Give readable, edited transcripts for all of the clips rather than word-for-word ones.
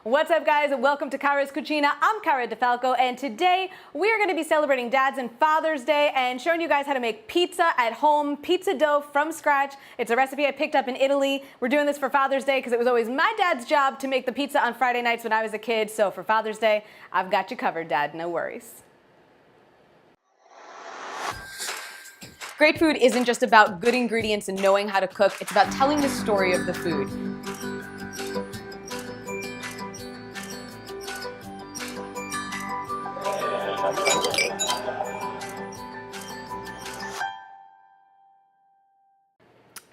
What's up, guys? Welcome to Cara's Cucina. I'm Cara Di Falco, and today we are going to be celebrating Dad's and Father's Day and showing you guys how to make pizza at home, pizza dough from scratch. It's a recipe I picked up in Italy. We're doing this for Father's Day because it was always my dad's job to make the pizza on Friday nights when I was a kid. So for Father's Day, I've got you covered, Dad. No worries. Great food isn't just about good ingredients and knowing how to cook. It's about telling the story of the food.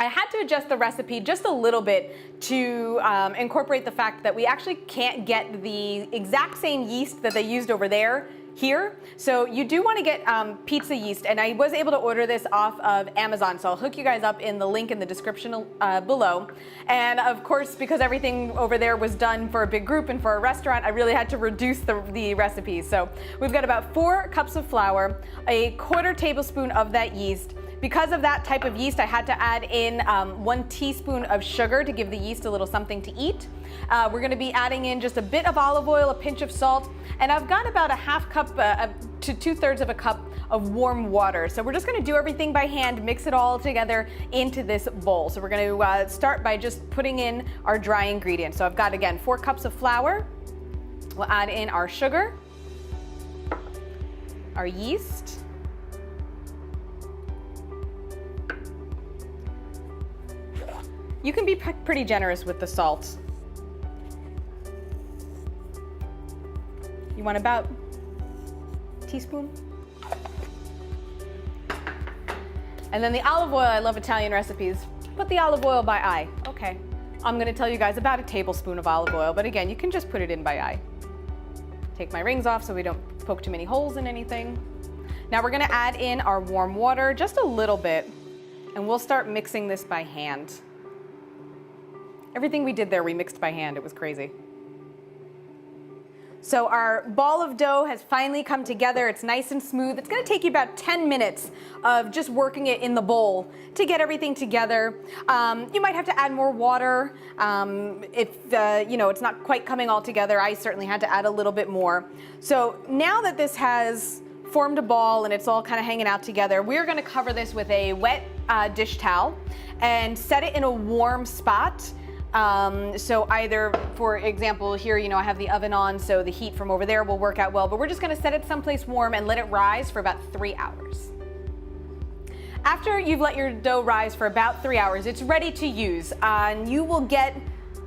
I had to adjust the recipe just a little bit to incorporate the fact that we actually can't get the exact same yeast that they used over there here. So you do want to get pizza yeast, and I was able to order this off of Amazon, so I'll hook you guys up in the link in the description below. And of course, because everything over there was done for a big group and for a restaurant, I really had to reduce the recipes. So we've got about 4 cups of flour, a 1/4 tablespoon of that yeast. Because of that type of yeast, I had to add in 1 teaspoon of sugar to give the yeast a little something to eat. We're gonna be adding in just a bit of olive oil, a pinch of salt, and I've got about a 1/2 cup to 2/3 of a cup of warm water. So we're just gonna do everything by hand, mix it all together into this bowl. So we're gonna start by just putting in our dry ingredients. So I've got, again, 4 cups of flour. We'll add in our sugar, our yeast, you can be pretty generous with the salt. You want about a teaspoon? And then the olive oil, I love Italian recipes. Put the olive oil by eye. Okay, I'm gonna tell you guys about a tablespoon of olive oil, but again, you can just put it in by eye. Take my rings off so we don't poke too many holes in anything. Now we're gonna add in our warm water, just a little bit, and we'll start mixing this by hand. Everything we did there, we mixed by hand. It was crazy. So our ball of dough has finally come together. It's nice and smooth. It's gonna take you about 10 minutes of just working it in the bowl to get everything together. You might have to add more water if it's not quite coming all together. I certainly had to add a little bit more. So now that this has formed a ball and it's all kind of hanging out together, we're gonna cover this with a wet dish towel and set it in a warm spot. So either, for example, here, I have the oven on, so the heat from over there will work out well, but we're just gonna set it someplace warm and let it rise for about 3 hours. After you've let your dough rise for about 3 hours, it's ready to use. And you will get,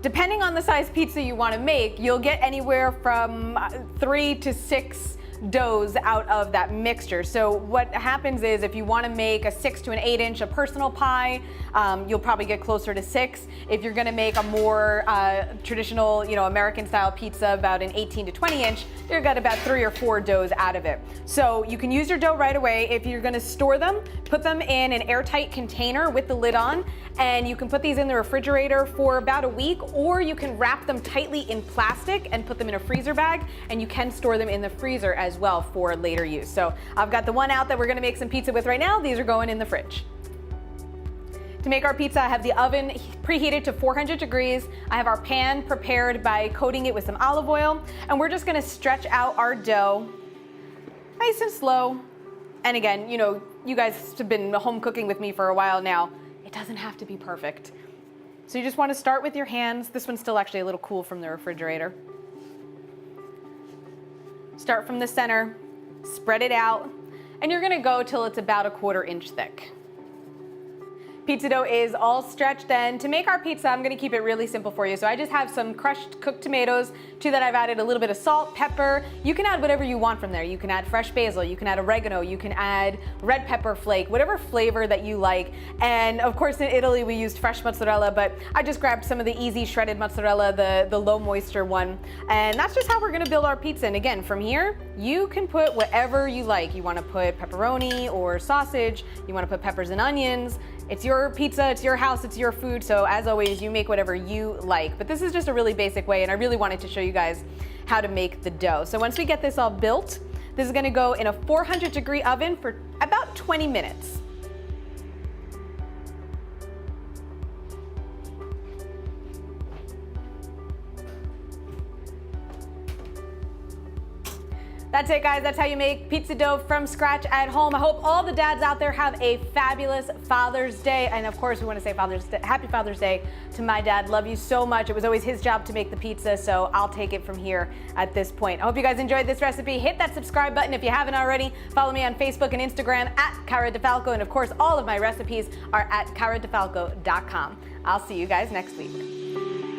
depending on the size pizza you wanna make, you'll get anywhere from 3 to 6 doughs out of that mixture. So what happens is, if you want to make a 6 to an 8 inch, a personal pie, you'll probably get closer to 6. If you're going to make a more traditional, American style pizza, about an 18 to 20 inch, you've got about 3 or 4 doughs out of it. So you can use your dough right away. If you're going to store them, put them in an airtight container with the lid on, and you can put these in the refrigerator for about a week, or you can wrap them tightly in plastic and put them in a freezer bag, and you can store them in the freezer as well for later use. So I've got the one out that we're gonna make some pizza with right now. These are going in the fridge. To make our pizza, I have the oven preheated to 400 degrees. I have our pan prepared by coating it with some olive oil, and we're just gonna stretch out our dough nice and slow. And again, you guys have been home cooking with me for a while now. It doesn't have to be perfect. So you just wanna start with your hands. This one's still actually a little cool from the refrigerator. Start from the center, spread it out, and you're gonna go till it's about a 1/4 inch thick. Pizza dough is all stretched then. To make our pizza, I'm gonna keep it really simple for you. So I just have some crushed cooked tomatoes. To that, I've added a little bit of salt, pepper. You can add whatever you want from there. You can add fresh basil, you can add oregano, you can add red pepper flake, whatever flavor that you like. And of course, in Italy, we used fresh mozzarella, but I just grabbed some of the easy shredded mozzarella, the low moisture one. And that's just how we're gonna build our pizza. And again, from here, you can put whatever you like. You wanna put pepperoni or sausage, you wanna put peppers and onions. It's your pizza, it's your house, it's your food, so as always, you make whatever you like. But this is just a really basic way, and I really wanted to show you guys how to make the dough. So once we get this all built, this is gonna go in a 400-degree oven for about 20 minutes. That's it, guys. That's how you make pizza dough from scratch at home. I hope all the dads out there have a fabulous Father's Day. And of course, we want to say Happy Father's Day to my dad. Love you so much. It was always his job to make the pizza, so I'll take it from here at this point. I hope you guys enjoyed this recipe. Hit that subscribe button if you haven't already. Follow me on Facebook and Instagram at Cara Di Falco. And of course, all of my recipes are at caradifalco.com. I'll see you guys next week.